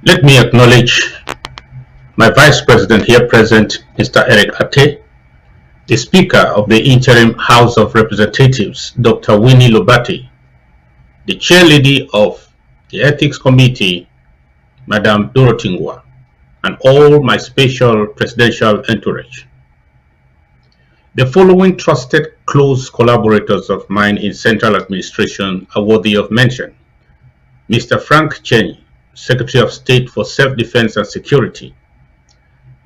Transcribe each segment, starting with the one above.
Let me acknowledge my Vice President here present, Mr. Eric Ate, the Speaker of the Interim House of Representatives, Dr. Winnie Lobati, the Chairlady of the Ethics Committee, Madam Ngohketunjia, and all my special presidential entourage. The following trusted close collaborators of mine in central administration are worthy of mention. Mr. Frank Cheney, Secretary of State for Self-Defense and Security,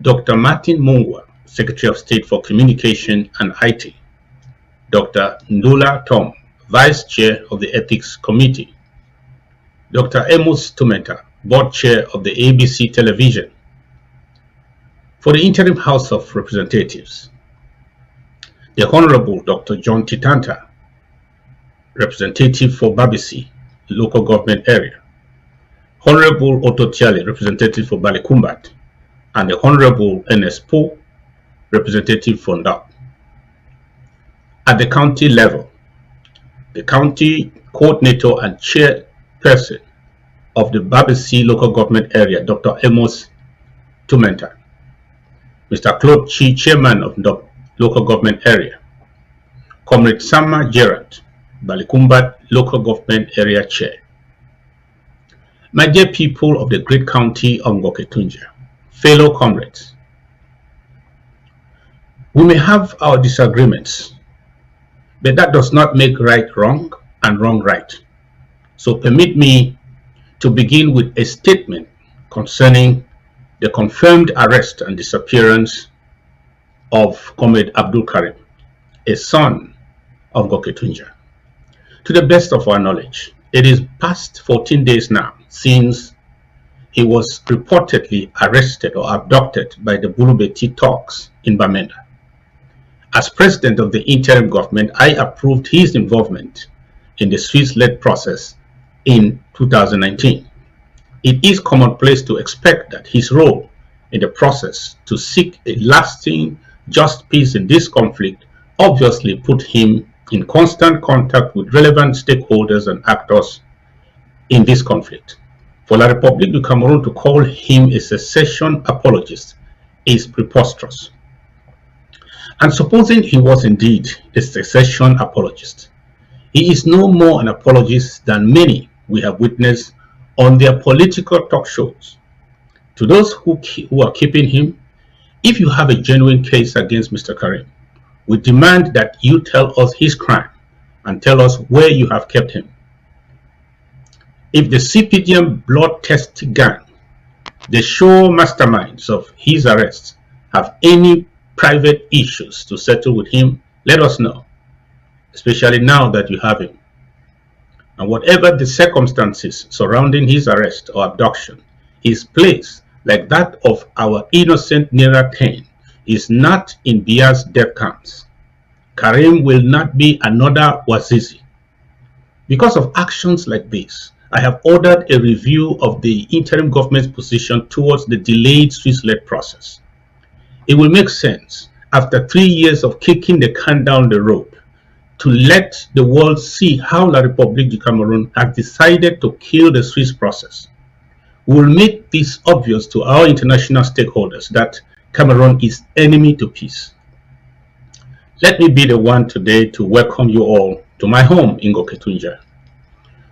Dr. Martin Mungwa, Secretary of State for Communication and IT, Dr. Ndula Tom, Vice Chair of the Ethics Committee, Dr. Amos Tumeta, Board Chair of the ABC Television. For the Interim House of Representatives, the Honorable Dr. John Titanta, Representative for Babisi, Local Government Area, Honorable Otto Tiale, Representative for Balikumbat, and the Honorable Ernest Poe, Representative for Ndap. At the county level, the county coordinator and chairperson of the Babisi Local Government Area, Dr. Amos Tumeta, Mr. Claude Chi, Chairman of Ndap Local Government Area, Comrade Sama Gerard, Balikumbat Local Government Area Chair. My dear people of the great county of Ngohketunjia, fellow comrades, we may have our disagreements, but that does not make right wrong and wrong right. So permit me to begin with a statement concerning the confirmed arrest and disappearance of Comrade Abdul Karim, a son of Ngohketunjia. To the best of our knowledge, it is past 14 days now since he was reportedly arrested or abducted by the Bulubeti thugs in Bamenda. As president of the interim government, I approved his involvement in the Swiss-led process in 2019. It is commonplace to expect that his role in the process to seek a lasting, just peace in this conflict obviously put him in constant contact with relevant stakeholders and actors in this conflict. For La République du Cameroon to call him a secession apologist is preposterous. And supposing he was indeed a secession apologist, he is no more an apologist than many we have witnessed on their political talk shows. To those who are keeping him, if you have a genuine case against Mr. Karim, we demand that you tell us his crime and tell us where you have kept him. If the CPDM blood test gang, the sure masterminds of his arrest, have any private issues to settle with him, let us know, especially now that you have him. And whatever the circumstances surrounding his arrest or abduction, his place, like that of our innocent Nera 10, is not in Bia's death camps. Karim will not be another Wazizi. Because of actions like this, I have ordered a review of the interim government's position towards the delayed Swiss-led process. It will make sense, after 3 years of kicking the can down the road, to let the world see how La République du Cameroun has decided to kill the Swiss process. We will make this obvious to our international stakeholders that Cameroon is enemy to peace. Let me be the one today to welcome you all to my home in Ngohketunjia.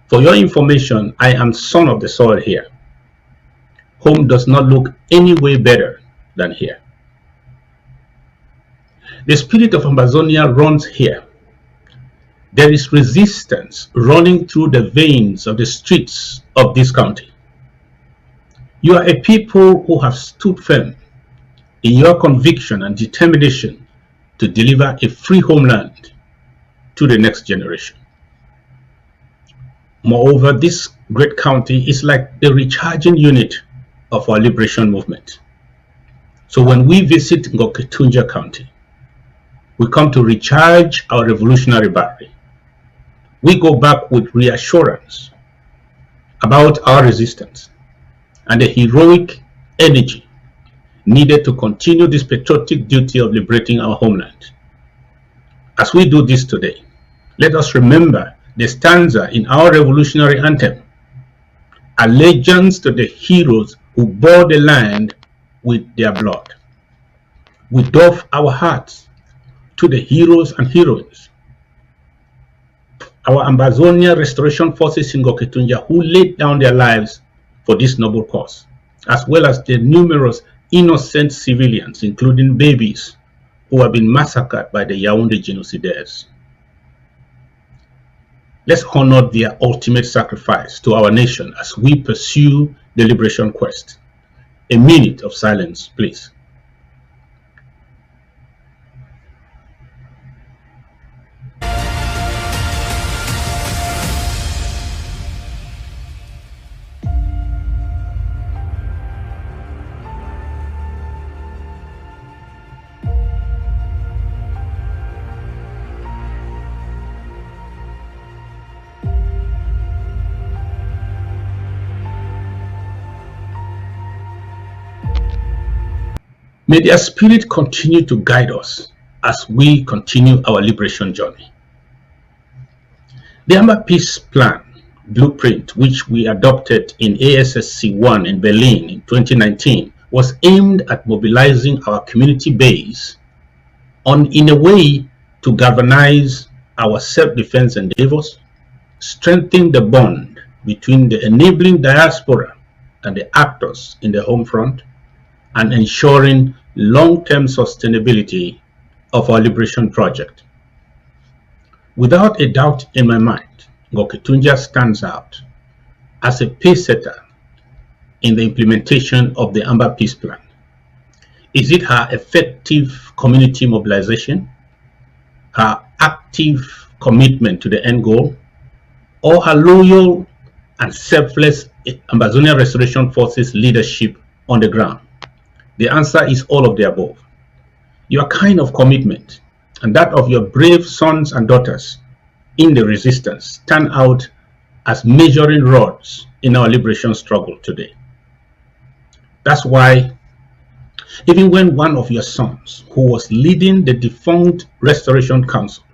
For your information, I am son of the soil here. Home does not look any way better than here. The spirit of Amazonia runs here. There is resistance running through the veins of the streets of this county. You are a people who have stood firm in your conviction and determination to deliver a free homeland to the next generation. Moreover, this great county is like the recharging unit of our liberation movement. So when we visit Ngohketunjia County, we come to recharge our revolutionary battery. We go back with reassurance about our resistance and the heroic energy needed to continue this patriotic duty of liberating our homeland. As we do this today, let us remember the stanza in our revolutionary anthem, allegiance to the heroes who bore the land with their blood. We doff our hearts to the heroes and heroines, our Ambazonia Restoration Forces in Ngohketunjia, who laid down their lives for this noble cause, as well as the numerous innocent civilians, including babies, who have been massacred by the Yaoundé genocidaires. Let's honor their ultimate sacrifice to our nation as we pursue the liberation quest. A minute of silence, please. May their spirit continue to guide us as we continue our liberation journey. The Amba Peace Plan blueprint, which we adopted in ASSC 1 in Berlin in 2019, was aimed at mobilizing our community base in a way to galvanize our self-defense endeavors, strengthen the bond between the enabling diaspora and the actors in the home front, and ensuring long-term sustainability of our liberation project. Without a doubt in my mind, Ngohketunjia stands out as a pacesetter in the implementation of the Amba Peace Plan. Is it her effective community mobilization, her active commitment to the end goal, or her loyal and selfless Ambazonia Restoration Forces leadership on the ground? The answer is all of the above. Your kind of commitment and that of your brave sons and daughters in the resistance stand out as measuring rods in our liberation struggle today. That's why even when one of your sons, who was leading the defunct Restoration Council,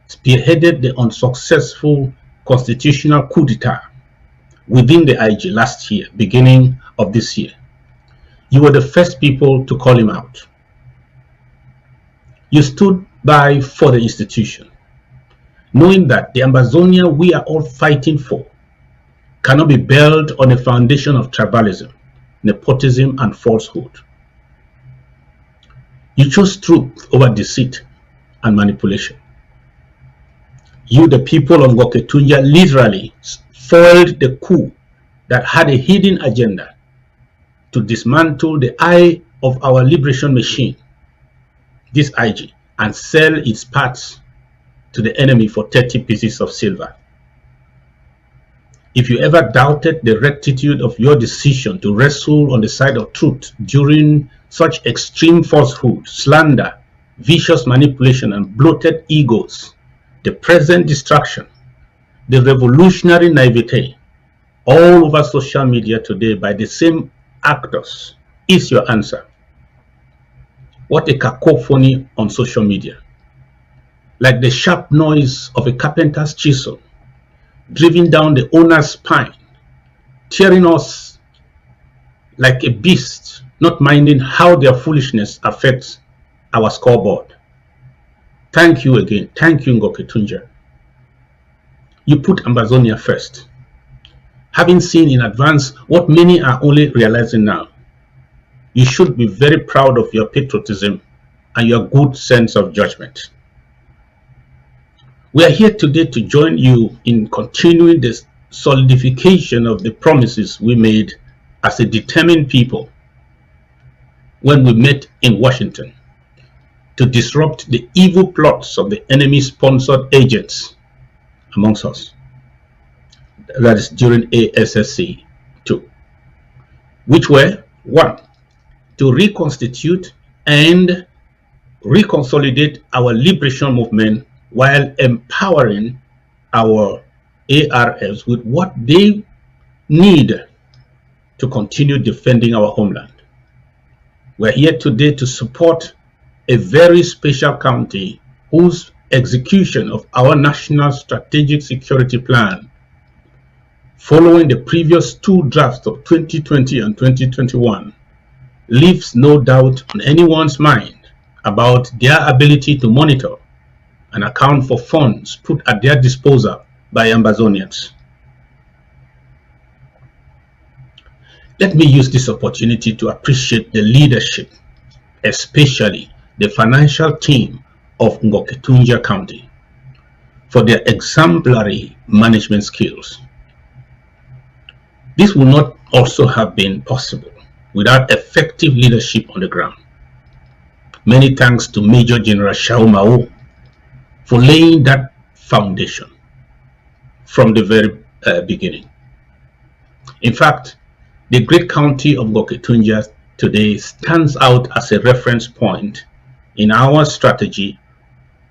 spearheaded the unsuccessful constitutional coup d'etat within the IG last year, beginning of this year, you were the first people to call him out. You stood by for the institution, knowing that the Ambazonia we are all fighting for cannot be built on a foundation of tribalism, nepotism, and falsehood. You chose truth over deceit and manipulation. You, the people of Ngohketunjia, literally foiled the coup that had a hidden agenda to dismantle the eye of our liberation machine, this IG, and sell its parts to the enemy for 30 pieces of silver. If you ever doubted the rectitude of your decision to wrestle on the side of truth during such extreme falsehood, slander, vicious manipulation, and bloated egos, the present distraction, the revolutionary naivete all over social media today by the same actors is your answer. What a cacophony on social media. Like the sharp noise of a carpenter's chisel driving down the owner's spine, tearing us like a beast, not minding how their foolishness affects our scoreboard. Thank you again. Thank you, Ngohketunjia. You put Ambazonia first, having seen in advance what many are only realizing now. You should be very proud of your patriotism and your good sense of judgment. We are here today to join you in continuing the solidification of the promises we made as a determined people when we met in Washington to disrupt the evil plots of the enemy-sponsored agents amongst us. That is during ASSC 2, which were 1. To reconstitute and reconsolidate our liberation movement while empowering our ARFs with what they need to continue defending our homeland. We're here today to support a very special county whose execution of our national strategic security plan following the previous two drafts of 2020 and 2021, leaves no doubt on anyone's mind about their ability to monitor and account for funds put at their disposal by Ambazonians. Let me use this opportunity to appreciate the leadership, especially the financial team of Ngohketunjia County, for their exemplary management skills. This would not also have been possible without effective leadership on the ground. Many thanks to Major General Shaumao for laying that foundation from the very beginning. In fact, the great county of Ngohketunjia today stands out as a reference point in our strategy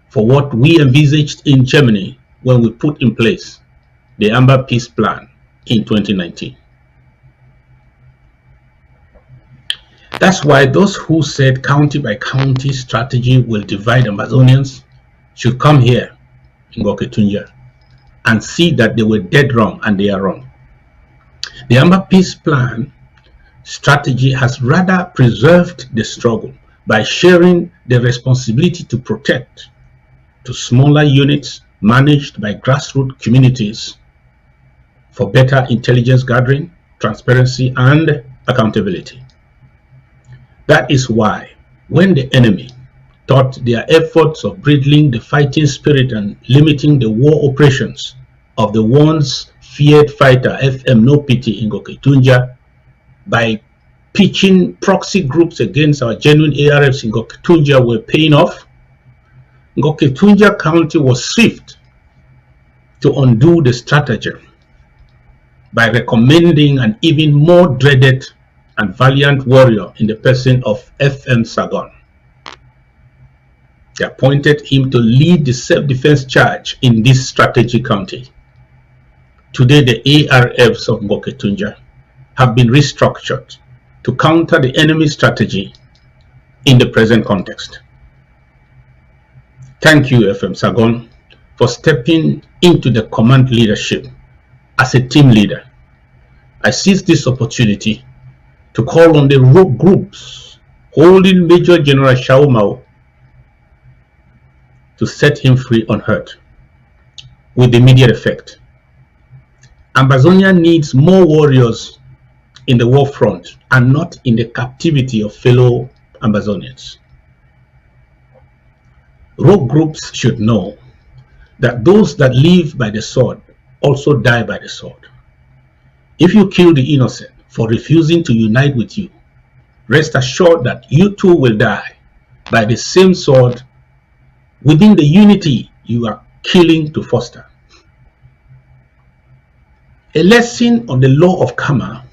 for what we envisaged in Germany when we put in place the Amber Peace Plan in 2019. That's why those who said county by county strategy will divide Ambazonians should come here in Ngohketunjia and see that they were dead wrong, and they are wrong. The Amber Peace Plan strategy has rather preserved the struggle by sharing the responsibility to protect to smaller units managed by grassroots communities for better intelligence gathering, transparency, and accountability. That is why when the enemy thought their efforts of bridling the fighting spirit and limiting the war operations of the once feared fighter FM No Pity in Ngohketunjia by pitching proxy groups against our genuine ARFs in Ngohketunjia were paying off, Ngohketunjia County was swift to undo the stratagem by recommending an even more dreaded and valiant warrior in the person of FM Sargon. They appointed him to lead the self-defense charge in this strategic county. Today, the ARFs of Ngohketunjia have been restructured to counter the enemy strategy in the present context. Thank you, FM Sargon, for stepping into the command leadership as a team leader. I seize this opportunity to call on the rogue groups holding Major General Shaumao to set him free unhurt with immediate effect. Ambazonia needs more warriors in the war front and not in the captivity of fellow Ambazonians. Rogue groups should know that those that live by the sword also die by the sword. If you kill the innocent for refusing to unite with you, rest assured that you too will die by the same sword within the unity you are killing to foster. A lesson on the law of karma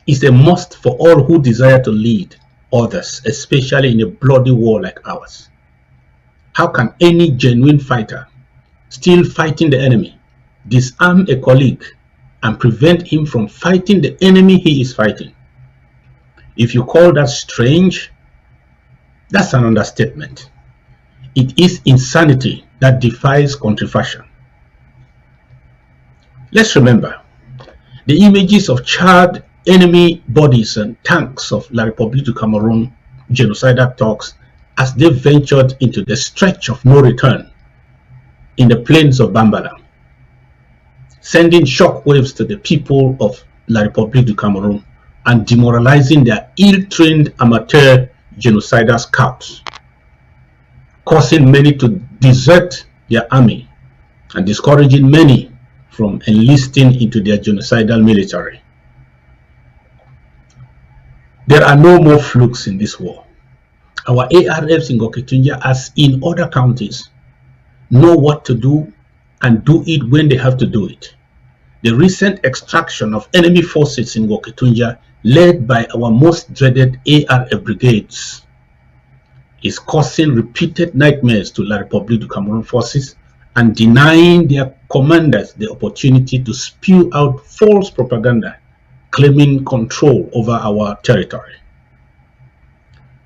is a must for all who desire to lead others, especially in a bloody war like ours. How can any genuine fighter, still fighting the enemy, disarm a colleague and prevent him from fighting the enemy he is fighting? If you call that strange, that's an understatement. It is insanity that defies contribution. Let's remember the images of charred enemy bodies and tanks of La République du Cameroon genocidal thugs as they ventured into the stretch of no return in the plains of Bambala, sending shockwaves to the people of La République du Cameroon and demoralizing their ill-trained amateur genocidal scouts, causing many to desert their army and discouraging many from enlisting into their genocidal military. There are no more flukes in this war. Our ARFs in Ngohketunjia, as in other counties, know what to do and do it when they have to do it. The recent extraction of enemy forces in Ngohketunjia, led by our most dreaded ARF brigades, is causing repeated nightmares to La République du Cameroon forces and denying their commanders the opportunity to spew out false propaganda claiming control over our territory.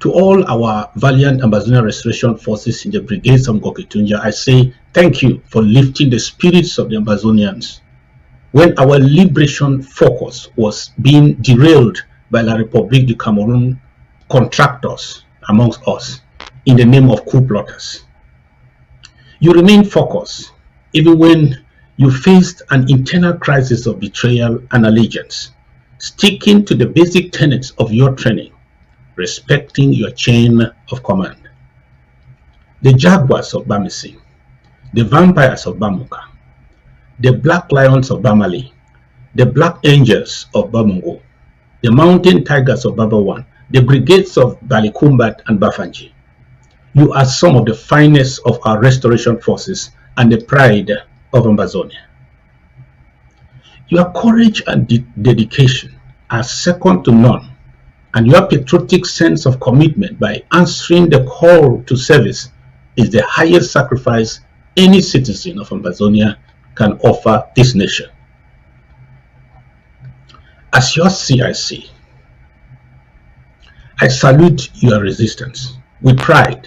To all our valiant Ambazonian restoration forces in the brigades of Ngohketunjia, I say thank you for lifting the spirits of the Ambazonians when our liberation focus was being derailed by La République du Cameroon contractors amongst us in the name of coup plotters. You remained focused even when you faced an internal crisis of betrayal and allegiance, sticking to the basic tenets of your training, respecting your chain of command. The Jaguars of Bamisi, the Vampires of Bamuka, the Black Lions of Bamali, the Black Angels of Bamungo, the Mountain Tigers of Babawan, the Brigades of Balikumbat and Bafanji. You are some of the finest of our restoration forces and the pride of Ambazonia. Your courage and dedication are second to none, and your patriotic sense of commitment by answering the call to service is the highest sacrifice any citizen of Ambazonia can offer this nation. As your CIC, I salute your resistance with pride,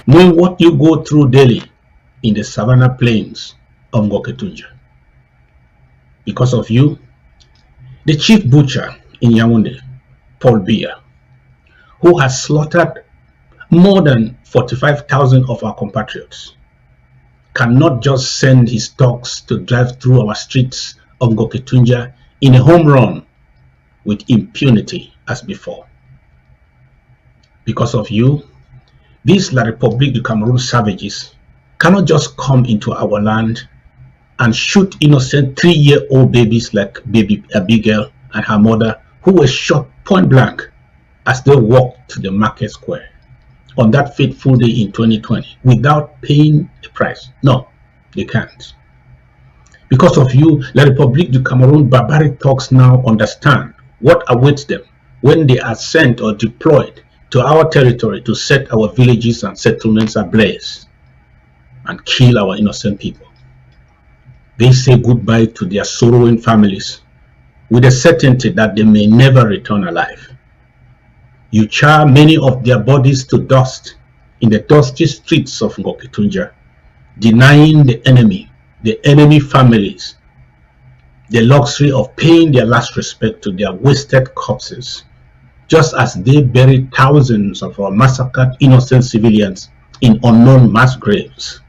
knowing what you go through daily in the savannah plains of Ngohketunjia. Because of you, the chief butcher in Yaoundé, Paul Biya, who has slaughtered more than 45,000 of our compatriots, cannot just send his dogs to drive through our streets of Ngohketunjia in a home run with impunity as before. Because of you, these La République du Cameroon savages cannot just come into our land and shoot innocent 3-year-old babies like baby Abigail and her mother, who were shot point blank as they walked to the market square on that fateful day in 2020 without paying a price. No, they can't. Because of you, La République du Cameroon barbaric thugs now understand what awaits them when they are sent or deployed to our territory to set our villages and settlements ablaze and kill our innocent people. They say goodbye to their sorrowing families with the certainty that they may never return alive. You char many of their bodies to dust in the dusty streets of Ngohketunjia, denying the enemy families, the luxury of paying their last respect to their wasted corpses, just as they buried thousands of our massacred innocent civilians in unknown mass graves.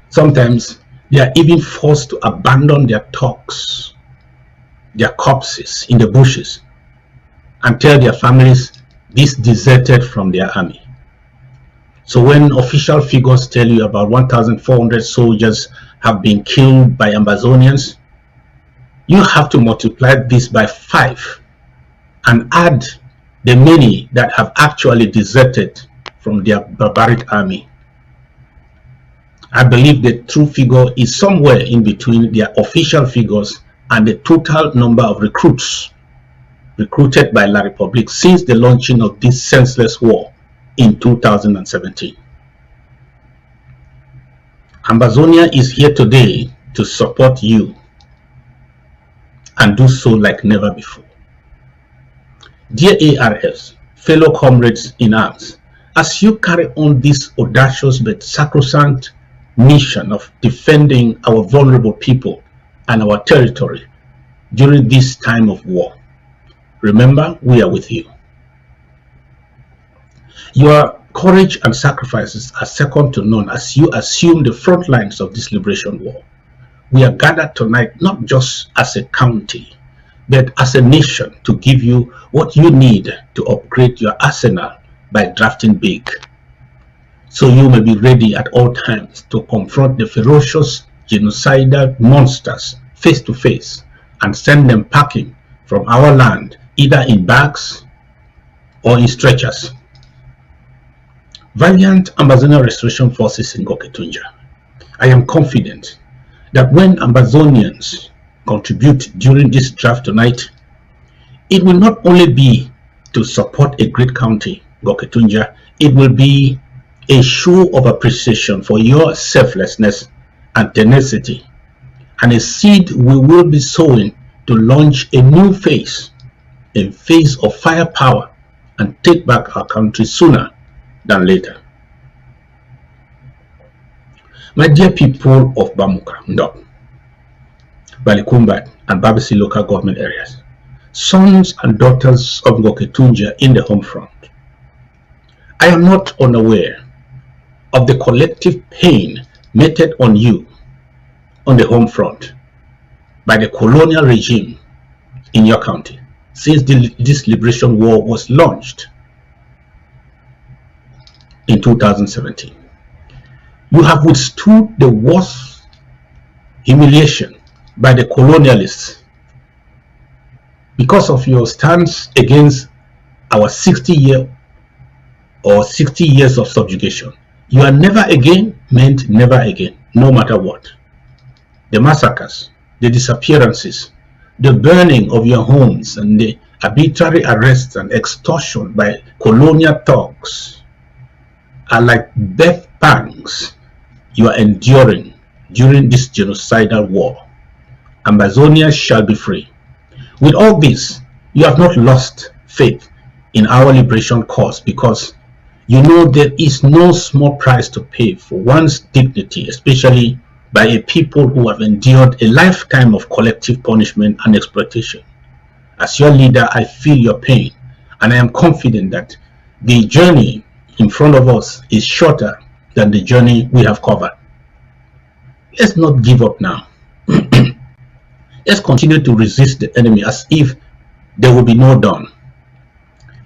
Sometimes they are even forced to abandon their thugs, their corpses in the bushes, and tell their families this deserted from their army. So when official figures tell you about 1,400 soldiers have been killed by Ambazonians, you have to multiply this by 5 and add the many that have actually deserted from their barbaric army. I believe the true figure is somewhere in between their official figures and the total number of recruits recruited by La République since the launching of this senseless war in 2017. Ambazonia is here today to support you and do so like never before. Dear ARFs, fellow comrades in arms, as you carry on this audacious but sacrosanct mission of defending our vulnerable people and our territory during this time of war, remember, we are with you. Your courage and sacrifices are second to none as you assume the front lines of this liberation war. We are gathered tonight not just as a county, but as a nation to give you what you need to upgrade your arsenal by drafting big, so you may be ready at all times to confront the ferocious genocidal monsters face to face and send them packing from our land either in bags or in stretchers. Valiant Ambazonia Restoration Forces in Ngohketunjia, I am confident that when Ambazonians contribute during this draft tonight, it will not only be to support a great county, Ngohketunjia, it will be a show of appreciation for your selflessness and tenacity, and a seed we will be sowing to launch a new phase, a phase of firepower, and take back our country sooner than later. My dear people of Bamuka, no, Balikumbat, and Babisi local government areas, sons and daughters of Ngohketunjia in the home front. I am not unaware of the collective pain meted on you on the home front by the colonial regime in your county since this liberation war was launched in 2017. You have withstood the worst humiliation by the colonialists because of your stance against our 60 years of subjugation. You are never again meant never again, no matter what. The massacres, the disappearances, the burning of your homes, and the arbitrary arrests and extortion by colonial thugs are like death pangs you are enduring during this genocidal war. Ambazonia shall be free. With all this, you have not lost faith in our liberation cause because you know there is no small price to pay for one's dignity, especially by a people who have endured a lifetime of collective punishment and exploitation. As your leader, I feel your pain, and I am confident that the journey in front of us is shorter than the journey we have covered. Let's not give up now. Let's continue to resist the enemy as if there will be no dawn.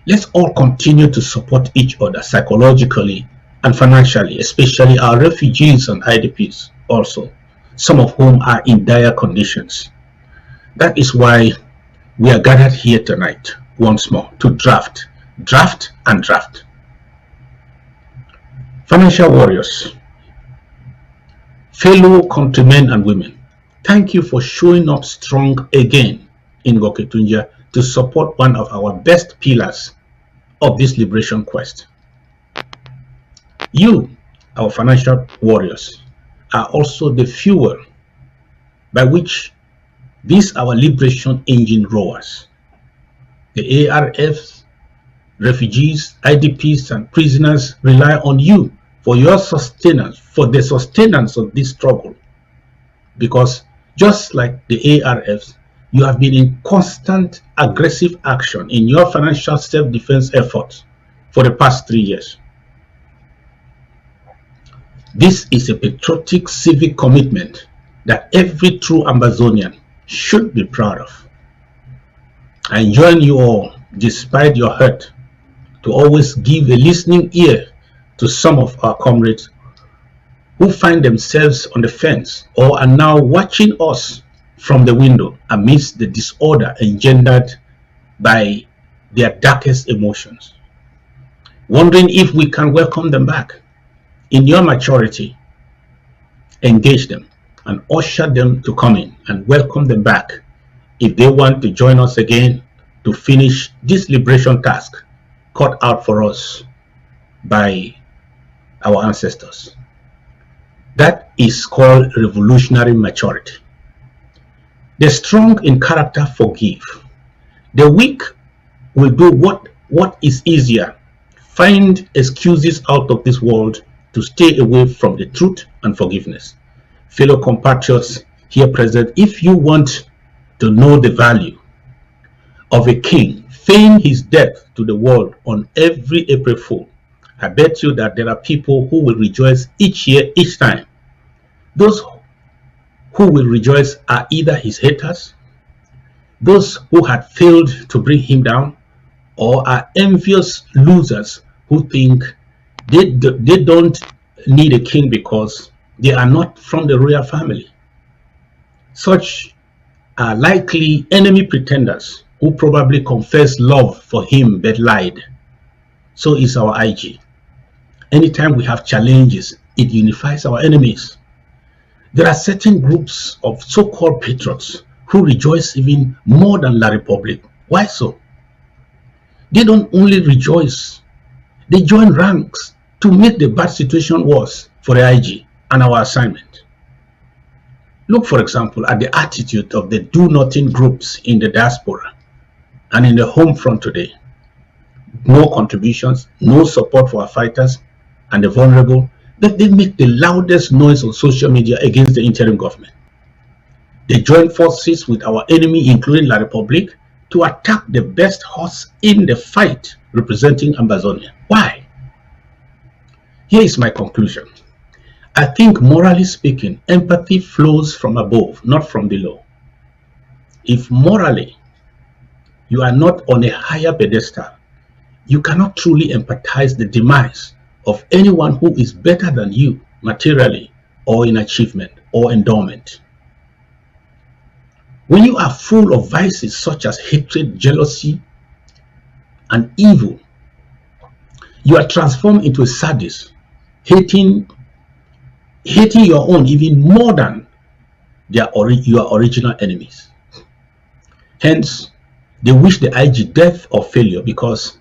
Let's all continue to support each other psychologically and financially, especially our refugees and IDPs also, some of whom are in dire conditions. That is why we are gathered here tonight once more to draft, and draft. Financial warriors, fellow countrymen and women, thank you for showing up strong again in Ngohketunjia to support one of our best pillars of this liberation quest. You, our financial warriors, are also the fuel by which these our liberation engine roars. The ARFs, refugees, IDPs, and prisoners rely on you for your sustenance, for the sustenance of this struggle. Because just like the ARFs, you have been in constant aggressive action in your financial self-defense efforts for the past 3 years. This is a patriotic civic commitment that every true Ambazonian should be proud of. I enjoin you all, despite your hurt, to always give a listening ear to some of our comrades who find themselves on the fence or are now watching us from the window amidst the disorder engendered by their darkest emotions, wondering if we can welcome them back. In your maturity, engage them and usher them to come in and welcome them back if they want to join us again to finish this liberation task cut out for us by our ancestors. That is called revolutionary maturity. The strong in character forgive. The weak will do what is easier, find excuses out of this world to stay away from the truth and forgiveness. Fellow compatriots here present, if you want to know the value of a king feign his death to the world on every April Fool, I bet you that there are people who will rejoice each year, each time. Those who will rejoice are either his haters, those who had failed to bring him down, or are envious losers who think they don't need a king because they are not from the royal family. Such are likely enemy pretenders who probably confess love for him but lied. So is our IG. Anytime we have challenges, it unifies our enemies. There are certain groups of so-called patriots who rejoice even more than La Republic. Why so? They don't only rejoice, they join ranks to make the bad situation worse for the IG and our assignment. Look, for example, at the attitude of the do-nothing groups in the diaspora and in the home front today. No contributions, no support for our fighters and the vulnerable, but they make the loudest noise on social media against the interim government. They joined forces with our enemy, including La Republique, to attack the best horse in the fight, representing Amazonia. Why? Here is my conclusion. I think, morally speaking, empathy flows from above, not from below. If morally you are not on a higher pedestal, you cannot truly empathize the demise of anyone who is better than you materially or in achievement or endowment. When you are full of vices such as hatred, jealousy, and evil, you are transformed into a sadist, hating your own even more than your original enemies. Hence, they wish the IG death or failure, because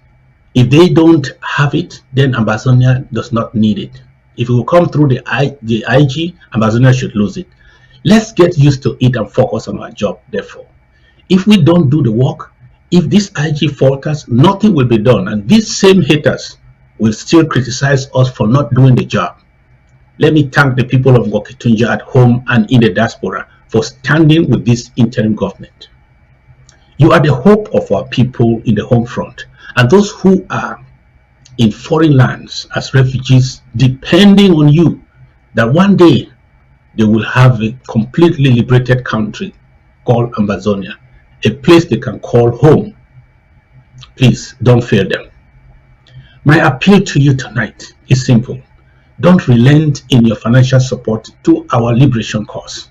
if they don't have it, then Amazonia does not need it. If it will come through the IG, Amazonia should lose it. Let's get used to it and focus on our job, therefore. If we don't do the work, if this IG falters, nothing will be done, and these same haters will still criticize us for not doing the job. Let me thank the people of Ngohketunjia at home and in the diaspora for standing with this interim government. You are the hope of our people in the home front, and those who are in foreign lands as refugees, depending on you that one day they will have a completely liberated country called Amazonia, a place they can call home. Please don't fail them. My appeal to you tonight is simple. Don't relent in your financial support to our liberation cause.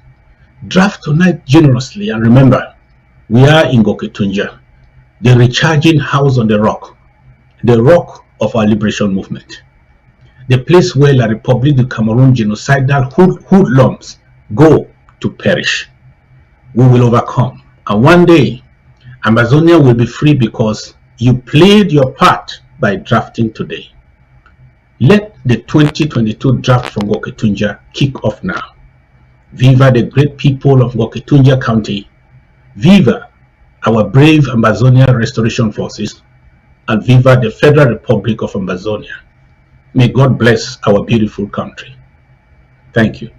Draft tonight generously, and remember, we are in Ngohketunjia, the recharging house on the rock of our liberation movement, the place where La Republique du Cameroon genocidal hoodlums go to perish. We will overcome, and one day Amazonia will be free because you played your part by drafting today. Let the 2022 draft from Ngohketunjia kick off now. Viva the great people of Ngohketunjia County. Viva our brave Amazonia Restoration Forces, and viva the Federal Republic of Amazonia. May God bless our beautiful country. Thank you.